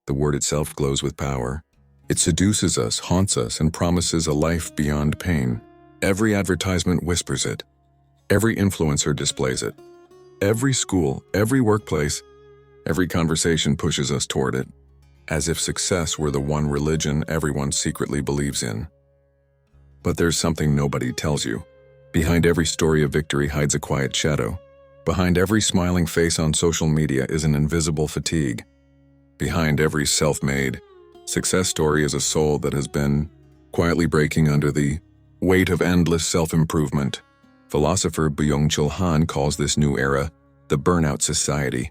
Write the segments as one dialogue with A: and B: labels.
A: The word itself glows with power. It seduces us, haunts us, and promises a life beyond pain. Every advertisement whispers it. Every influencer displays it. Every school, every workplace, every conversation pushes us toward it, as if success were the one religion everyone secretly believes in. But there's something nobody tells you. Behind every story of victory hides a quiet shadow. Behind every smiling face on social media is an invisible fatigue. Behind every self-made success story is a soul that has been quietly breaking under the weight of endless self-improvement. Philosopher Byung-Chul Han calls this new era the burnout society.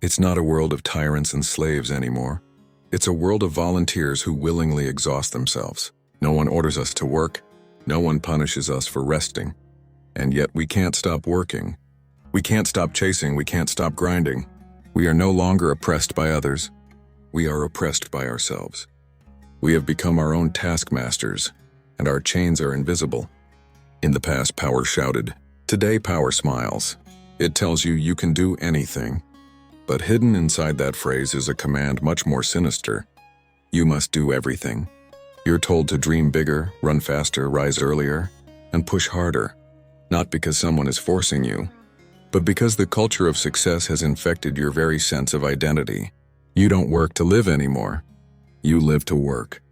A: It's not a world of tyrants and slaves anymore. It's a world of volunteers who willingly exhaust themselves. No one orders us to work. No one punishes us for resting. And yet we can't stop working. We can't stop chasing. We can't stop grinding. We are no longer oppressed by others. We are oppressed by ourselves. We have become our own taskmasters, and our chains are invisible. In the past, power shouted. Today, power smiles. It tells you you can do anything. But hidden inside that phrase is a command much more sinister. You must do everything. You're told to dream bigger, run faster, rise earlier, and push harder. Not because someone is forcing you, but because the culture of success has infected your very sense of identity. You don't work to live anymore. You live to work.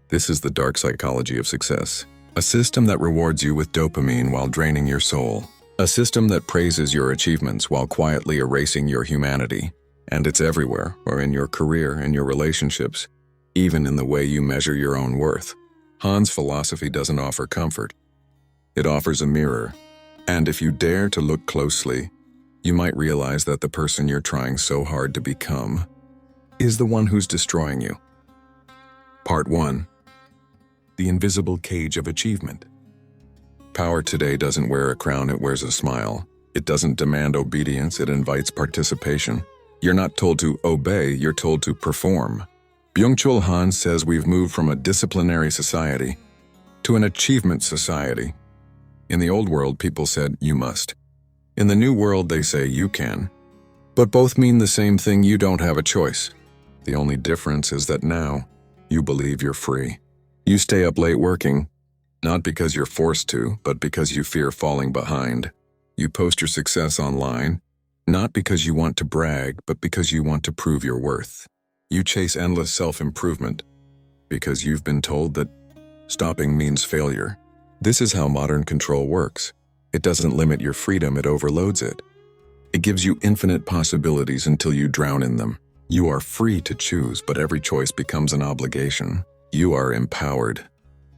A: This is the dark psychology of success. A system that rewards you with dopamine while draining your soul. A system that praises your achievements while quietly erasing your humanity. And it's everywhere, or in your career, in your relationships, even in the way you measure your own worth. Han's philosophy doesn't offer comfort. It offers a mirror. And if you dare to look closely, you might realize that the person you're trying so hard to become is the one who's destroying you. Part 1. The invisible cage of achievement. Power today doesn't wear a crown, it wears a smile. It doesn't demand obedience, it invites participation. You're not told to obey, you're told to perform. Byung-Chul Han says we've moved from a disciplinary society to an achievement society. In the old world, people said, you must. In the new world, they say, you can. But both mean the same thing, you don't have a choice. The only difference is that now, you believe you're free. You stay up late working, not because you're forced to, but because you fear falling behind. You post your success online, not because you want to brag, but because you want to prove your worth. You chase endless self-improvement because you've been told that stopping means failure. This is how modern control works. It doesn't limit your freedom, it overloads it. It gives you infinite possibilities until you drown in them. You are free to choose, but every choice becomes an obligation. You are empowered,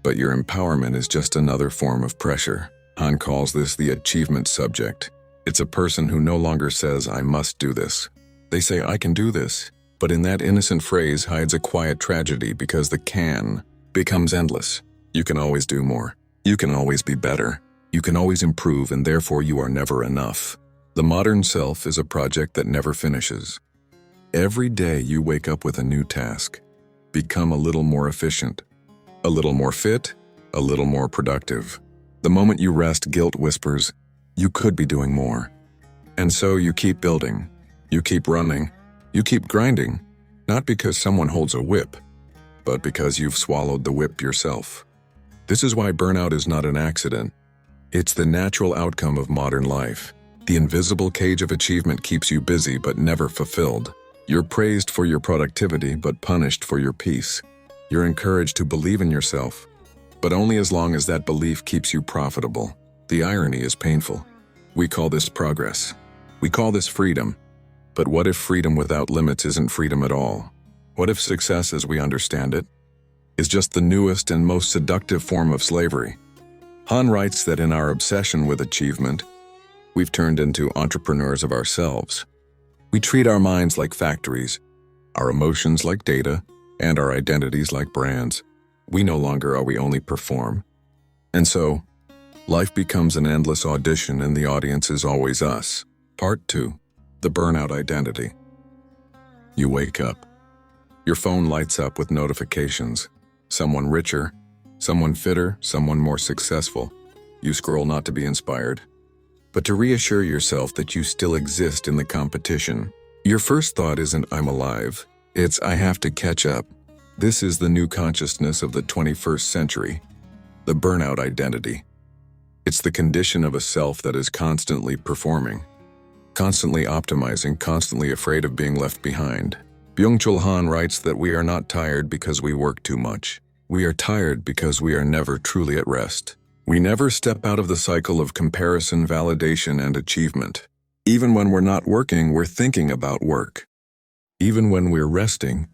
A: but your empowerment is just another form of pressure. Han calls this the achievement subject. It's a person who no longer says, I must do this. They say, I can do this. But in that innocent phrase hides a quiet tragedy because the can becomes endless. You can always do more. You can always be better. You can always improve, and therefore you are never enough. The modern self is a project that never finishes. Every day you wake up with a new task. Become a little more efficient, a little more fit, a little more productive. The moment you rest, guilt whispers, you could be doing more. And so you keep building, you keep running, you keep grinding, not because someone holds a whip, but because you've swallowed the whip yourself. This is why burnout is not an accident. It's the natural outcome of modern life. The invisible cage of achievement keeps you busy but never fulfilled. You're praised for your productivity but punished for your peace. You're encouraged to believe in yourself, but only as long as that belief keeps you profitable. The irony is painful. We call this progress. We call this freedom. But what if freedom without limits isn't freedom at all? What if success as we understand it is just the newest and most seductive form of slavery? Han writes that in our obsession with achievement, we've turned into entrepreneurs of ourselves. We treat our minds like factories, our emotions like data, and our identities like brands. We no longer are we only perform. And so, life becomes an endless audition and the audience is always us. Part 2. The burnout identity. You wake up. Your phone lights up with notifications. Someone richer, someone fitter, someone more successful. You scroll not to be inspired, but to reassure yourself that you still exist in the competition. Your first thought isn't, I'm alive. It's "I have to catch up." This is the new consciousness of the 21st century, the burnout identity. It's the condition of a self that is constantly performing, constantly optimizing, constantly afraid of being left behind. Byung-Chul Han writes that we are not tired because we work too much. We are tired because we are never truly at rest. We never step out of the cycle of comparison, validation, and achievement. Even when we're not working, we're thinking about work. Even when we're resting,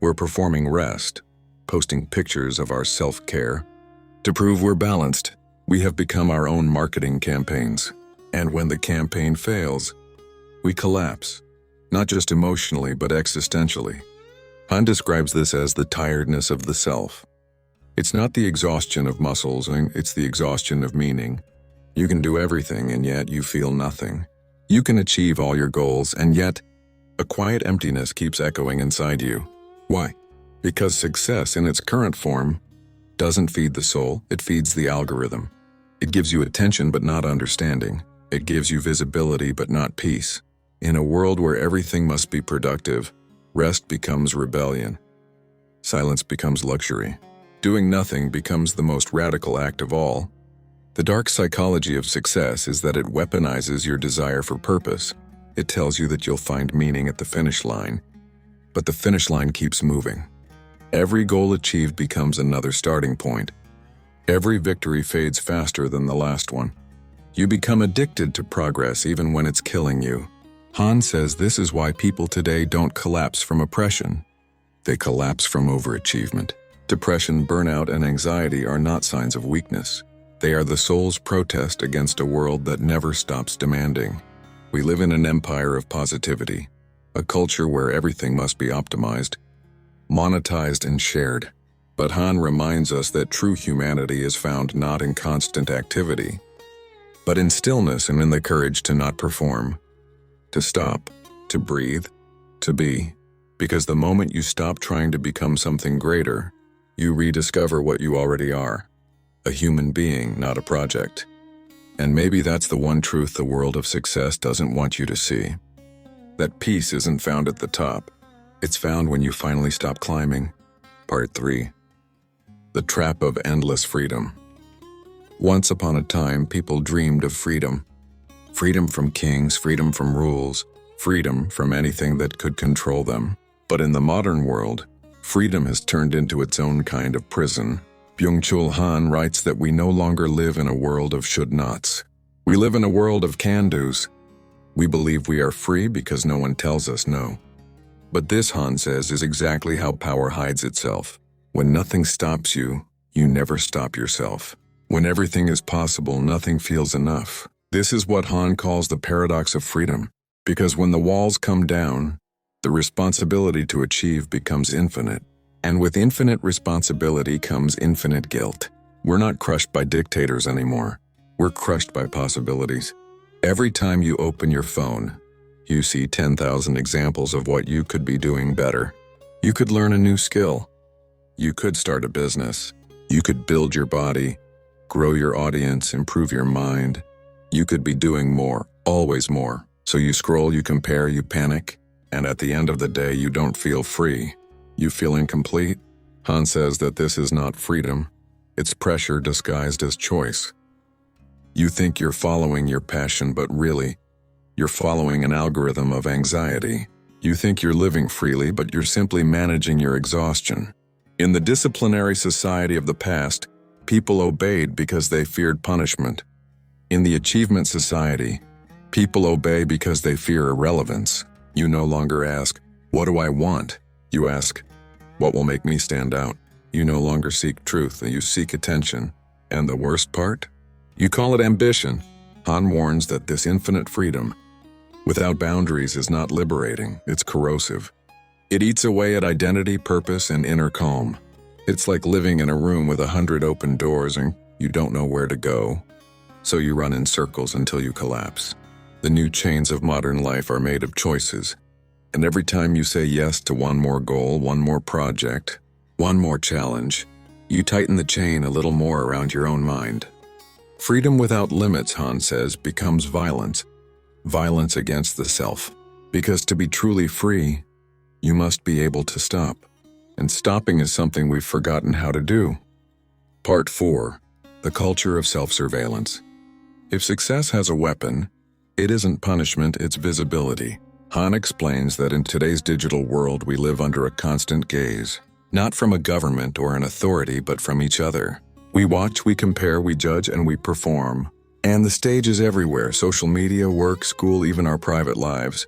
A: we're performing rest, posting pictures of our self-care. To prove we're balanced, we have become our own marketing campaigns. And when the campaign fails, we collapse, not just emotionally but existentially. Han describes this as the tiredness of the self. It's not the exhaustion of muscles, it's the exhaustion of meaning. You can do everything and yet you feel nothing. You can achieve all your goals and yet a quiet emptiness keeps echoing inside you. Why? Because success in its current form doesn't feed the soul, it feeds the algorithm. It gives you attention but not understanding. It gives you visibility but not peace. In a world where everything must be productive, rest becomes rebellion. Silence becomes luxury. Doing nothing becomes the most radical act of all. The dark psychology of success is that it weaponizes your desire for purpose. It tells you that you'll find meaning at the finish line, but the finish line keeps moving. Every goal achieved becomes another starting point. Every victory fades faster than the last one. You become addicted to progress even when it's killing you. Han says this is why people today don't collapse from oppression. They collapse from overachievement. Depression, burnout, and anxiety are not signs of weakness. They are the soul's protest against a world that never stops demanding. We live in an empire of positivity, a culture where everything must be optimized, monetized, and shared. But Han reminds us that true humanity is found not in constant activity, but in stillness and in the courage to not perform, to stop, to breathe, to be. Because the moment you stop trying to become something greater, you rediscover what you already are, a human being, not a project. And maybe that's the one truth the world of success doesn't want you to see. That peace isn't found at the top. It's found when you finally stop climbing. Part 3. The trap of endless freedom. Once upon a time, people dreamed of freedom. Freedom from kings, freedom from rules, freedom from anything that could control them. But in the modern world, freedom has turned into its own kind of prison. Byung-Chul Han writes that we no longer live in a world of should-nots. We live in a world of can-dos. We believe we are free because no one tells us no. But this, Han says, is exactly how power hides itself. When nothing stops you, you never stop yourself. When everything is possible, nothing feels enough. This is what Han calls the paradox of freedom. Because when the walls come down, the responsibility to achieve becomes infinite. And with infinite responsibility comes infinite guilt. We're not crushed by dictators anymore. We're crushed by possibilities. Every time you open your phone, you see 10,000 examples of what you could be doing better. You could learn a new skill. You could start a business. You could build your body, grow your audience, improve your mind. You could be doing more, always more. So you scroll, you compare, you panic, and at the end of the day, you don't feel free. You feel incomplete. Han says that this is not freedom. It's pressure disguised as choice. You think you're following your passion, but really, you're following an algorithm of anxiety. You think you're living freely, but you're simply managing your exhaustion. In the disciplinary society of the past, people obeyed because they feared punishment. In the achievement society, people obey because they fear irrelevance. You no longer ask, "What do I want?" You ask, "What will make me stand out?" You no longer seek truth, you seek attention. And the worst part? You call it ambition. Han warns that this infinite freedom, without boundaries, is not liberating, it's corrosive. It eats away at identity, purpose, and inner calm. It's like living in a room with 100 open doors and you don't know where to go. So you run in circles until you collapse. The new chains of modern life are made of choices. And every time you say yes to one more goal, one more project, one more challenge, you tighten the chain a little more around your own mind. Freedom without limits, Han says, becomes violence. Violence against the self. Because to be truly free, You must be able to stop. And stopping is something we've forgotten how to do. Part 4. The culture of self-surveillance. If success has a weapon, it isn't punishment, it's visibility. Han explains that in today's digital world we live under a constant gaze, not from a government or an authority, but from each other. We watch, we compare, we judge, and we perform. And the stage is everywhere: social media, work, school, even our private lives.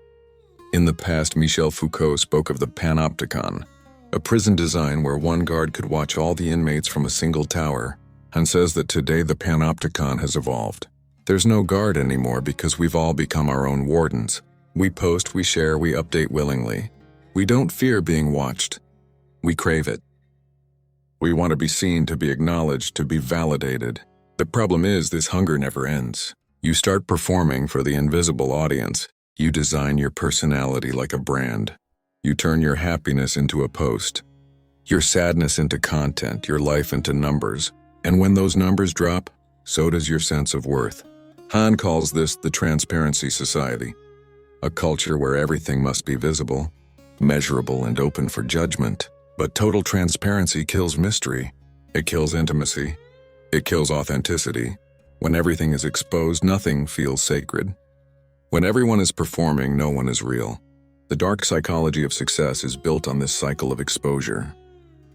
A: In the past, Michel Foucault spoke of the panopticon, a prison design where one guard could watch all the inmates from a single tower. Han says that today the panopticon has evolved. There's no guard anymore because we've all become our own wardens. We post, we share, we update willingly. We don't fear being watched. We crave it. We want to be seen, to be acknowledged, to be validated. The problem is, this hunger never ends. You start performing for the invisible audience. You design your personality like a brand. You turn your happiness into a post, your sadness into content, your life into numbers. And when those numbers drop, so does your sense of worth. Han calls this the transparency society, a culture where everything must be visible, measurable, and open for judgment. But total transparency kills mystery. It kills intimacy. It kills authenticity. When everything is exposed, nothing feels sacred. When everyone is performing, no one is real. The dark psychology of success is built on this cycle of exposure.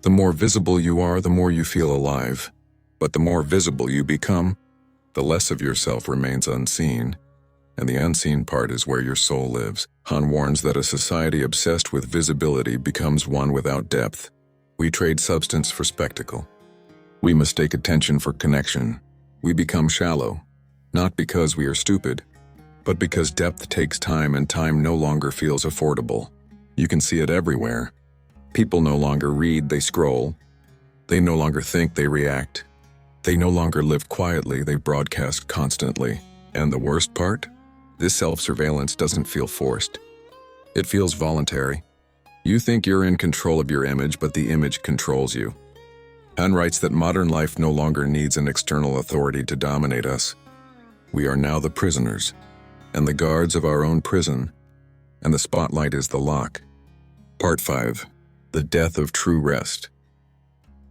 A: The more visible you are, the more you feel alive. But the more visible you become, the less of yourself remains unseen. And the unseen part is where your soul lives. Han warns that a society obsessed with visibility becomes one without depth. We trade substance for spectacle. We mistake attention for connection. We become shallow, not because we are stupid, but because depth takes time, and time no longer feels affordable. You can see it everywhere. People no longer read, they scroll. They no longer think, they react. They no longer live quietly, they broadcast constantly. And the worst part? This self-surveillance doesn't feel forced. It feels voluntary. You think you're in control of your image, but the image controls you. Han writes that modern life no longer needs an external authority to dominate us. We are now the prisoners, and the guards of our own prison, and the spotlight is the lock. Part 5. The death of true rest.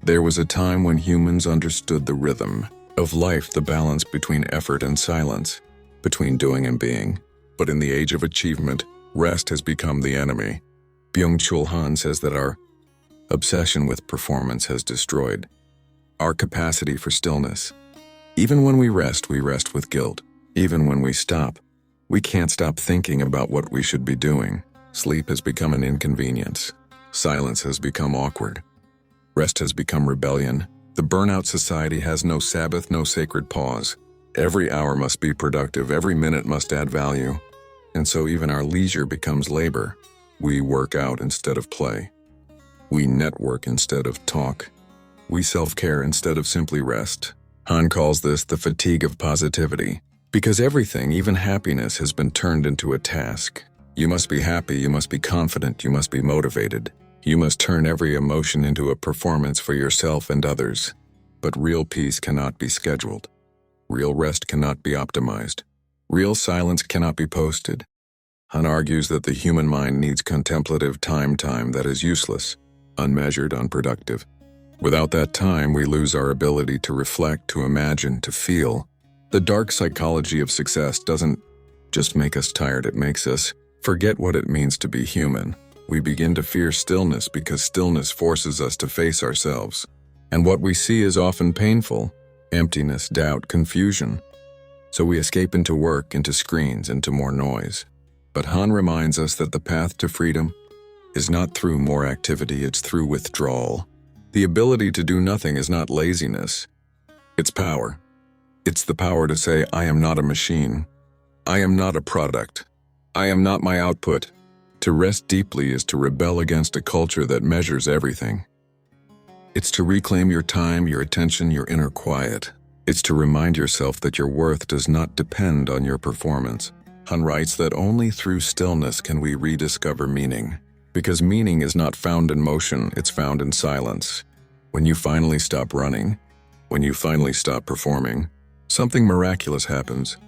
A: There was a time when humans understood the rhythm of life, the balance between effort and silence, between doing and being. But in the age of achievement, rest has become the enemy. Byung-Chul Han says that our obsession with performance has destroyed our capacity for stillness. Even when we rest with guilt. Even when we stop, we can't stop thinking about what we should be doing. Sleep has become an inconvenience. Silence has become awkward. Rest has become rebellion. The burnout society has no Sabbath, no sacred pause. Every hour must be productive, every minute must add value. And so even our leisure becomes labor. We work out instead of play. We network instead of talk. We self-care instead of simply rest. Han calls this the fatigue of positivity, because everything, even happiness, has been turned into a task. You must be happy, you must be confident, you must be motivated. You must turn every emotion into a performance for yourself and others. But real peace cannot be scheduled. Real rest cannot be optimized. Real silence cannot be posted. Han argues that the human mind needs contemplative time that is useless, unmeasured, unproductive. Without that time, we lose our ability to reflect, to imagine, to feel. The dark psychology of success doesn't just make us tired, it makes us forget what it means to be human. We begin to fear stillness because stillness forces us to face ourselves. And what we see is often painful: emptiness, doubt, confusion. So we escape into work, into screens, into more noise. But Han reminds us that the path to freedom is not through more activity, it's through withdrawal. The ability to do nothing is not laziness, it's power. It's the power to say, I am not a machine. I am not a product. I am not my output. To rest deeply is to rebel against a culture that measures everything. It's to reclaim your time, your attention, your inner quiet. It's to remind yourself that your worth does not depend on your performance. Han writes that only through stillness can we rediscover meaning. Because meaning is not found in motion, it's found in silence. When you finally stop running, when you finally stop performing, something miraculous happens.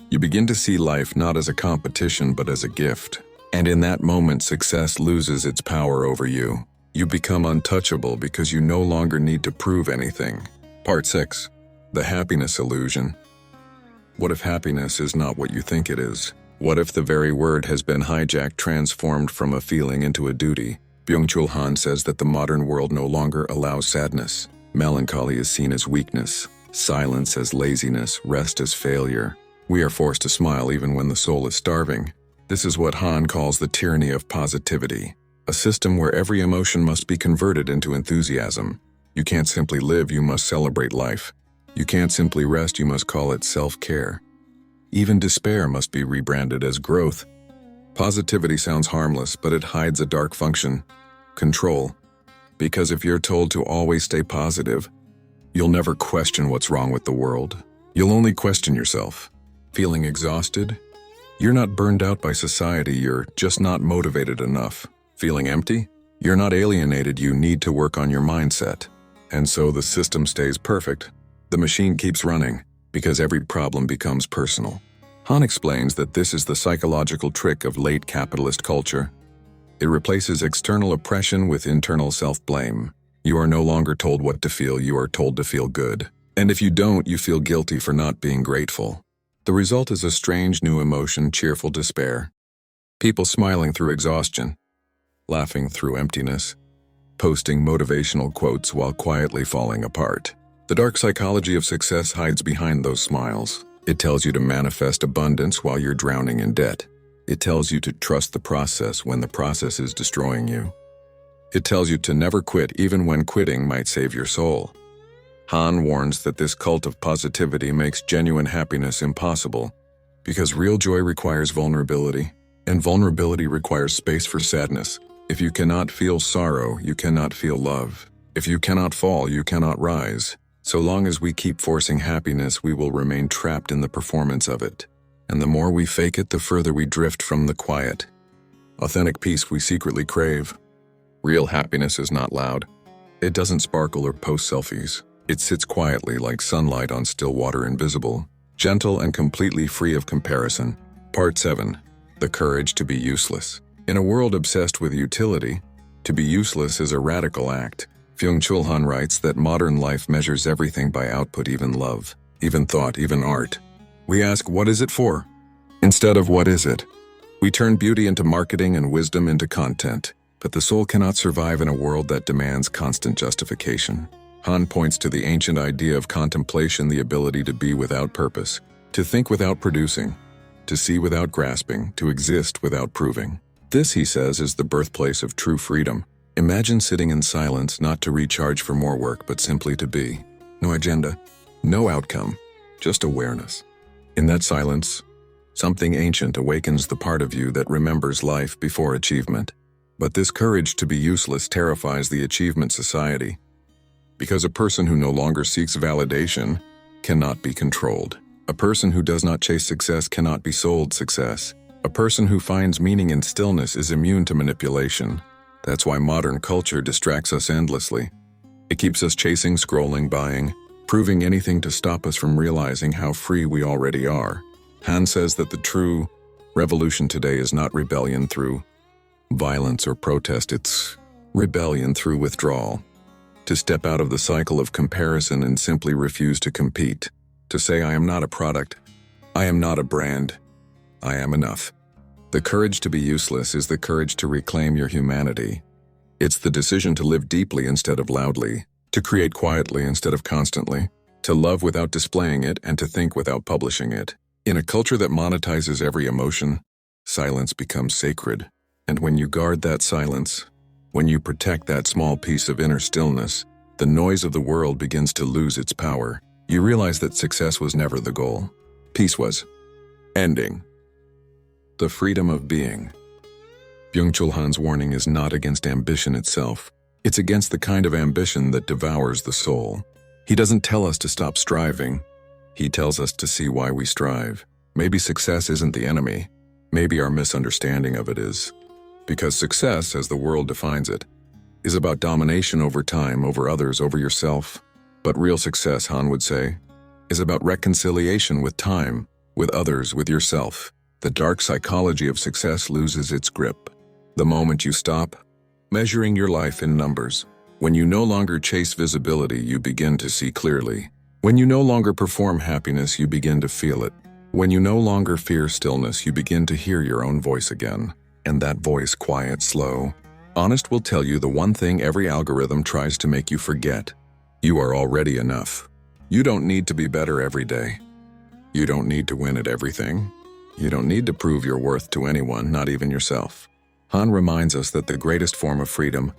A: You begin to see life not as a competition but as a gift. And in that moment, success loses its power over you. You become untouchable because you no longer need to prove anything. Part 6. The happiness illusion. What if happiness is not what you think it is? What if the very word has been hijacked, transformed from a feeling into a duty? Byung-Chul Han says that the modern world no longer allows sadness. Melancholy is seen as weakness, silence as laziness, rest as failure. We are forced to smile even when the soul is starving. This is what Han calls the tyranny of positivity, a system where every emotion must be converted into enthusiasm. You can't simply live, you must celebrate life. You can't simply rest, you must call it self-care. Even despair must be rebranded as growth. Positivity sounds harmless, but it hides a dark function: control. Because if you're told to always stay positive, you'll never question what's wrong with the world. You'll only question yourself. Feeling exhausted? You're not burned out by society, you're just not motivated enough. Feeling empty? You're not alienated, you need to work on your mindset. And so the system stays perfect. The machine keeps running, because every problem becomes personal. Han explains that this is the psychological trick of late capitalist culture. It replaces external oppression with internal self-blame. You are no longer told what to feel, you are told to feel good. And if you don't, you feel guilty for not being grateful. The result is a strange new emotion, cheerful despair. People smiling through exhaustion, laughing through emptiness, posting motivational quotes while quietly falling apart. The dark psychology of success hides behind those smiles. It tells you to manifest abundance while you're drowning in debt. It tells you to trust the process when the process is destroying you. It tells you to never quit even when quitting might save your soul. Han warns that this cult of positivity makes genuine happiness impossible, because real joy requires vulnerability, and vulnerability requires space for sadness. If you cannot feel sorrow, you cannot feel love. If you cannot fall, you cannot rise. So long as we keep forcing happiness, we will remain trapped in the performance of it. And the more we fake it, the further we drift from the quiet, authentic peace we secretly crave. Real happiness is not loud. It doesn't sparkle or post selfies. It sits quietly like sunlight on still water, invisible, gentle, and completely free of comparison. Part 7. The courage to be useless. In a world obsessed with utility, to be useless is a radical act. Byung-Chul Han writes that modern life measures everything by output, even love, even thought, even art. We ask, what is it for? Instead of what is it? We turn beauty into marketing and wisdom into content. But the soul cannot survive in a world that demands constant justification. Han points to the ancient idea of contemplation, the ability to be without purpose, to think without producing, to see without grasping, to exist without proving. This, he says, is the birthplace of true freedom. Imagine sitting in silence, not to recharge for more work, but simply to be. No agenda, no outcome, just awareness. In that silence, something ancient awakens the part of you that remembers life before achievement. But this courage to be useless terrifies the achievement society, because a person who no longer seeks validation cannot be controlled. A person who does not chase success cannot be sold success. A person who finds meaning in stillness is immune to manipulation. That's why modern culture distracts us endlessly. It keeps us chasing, scrolling, buying, proving anything to stop us from realizing how free we already are. Han says that the true revolution today is not rebellion through violence or protest, it's rebellion through withdrawal. To step out of the cycle of comparison and simply refuse to compete. To say, I am not a product, I am not a brand, I am enough. The courage to be useless is the courage to reclaim your humanity. It's the decision to live deeply instead of loudly, to create quietly instead of constantly, to love without displaying it, and to think without publishing it. In a culture that monetizes every emotion, silence becomes sacred. And when you guard that silence, when you protect that small piece of inner stillness, the noise of the world begins to lose its power. You realize that success was never the goal. Peace was. Ending. The freedom of being. Byung-Chul Han's warning is not against ambition itself. It's against the kind of ambition that devours the soul. He doesn't tell us to stop striving. He tells us to see why we strive. Maybe success isn't the enemy. Maybe our misunderstanding of it is. Because success, as the world defines it, is about domination over time, over others, over yourself. But real success, Han would say, is about reconciliation with time, with others, with yourself. the dark psychology of success loses its grip. The moment you stop measuring your life in numbers, when you no longer chase visibility, you begin to see clearly. When you no longer perform happiness, you begin to feel it. When you no longer fear stillness, you begin to hear your own voice again. And that voice, quiet, slow, honest, will tell you the one thing every algorithm tries to make you forget. You are already enough. You don't need to be better every day. You don't need to win at everything. You don't need to prove your worth to anyone, not even yourself. Han reminds us that the greatest form of freedom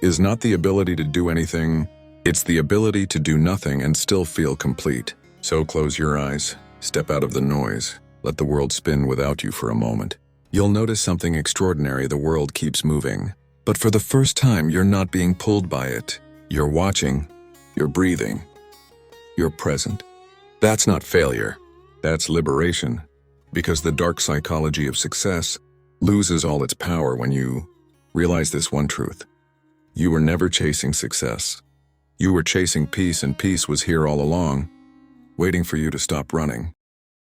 A: is not the ability to do anything, it's the ability to do nothing and still feel complete. So close your eyes, step out of the noise, let the world spin without you for a moment. You'll notice something extraordinary. The world keeps moving, but for the first time, you're not being pulled by it. You're watching, you're breathing, you're present. That's not failure, that's liberation, because the dark psychology of success loses all its power when you realize this one truth. You were never chasing success. You were chasing peace, and peace was here all along, waiting for you to stop running.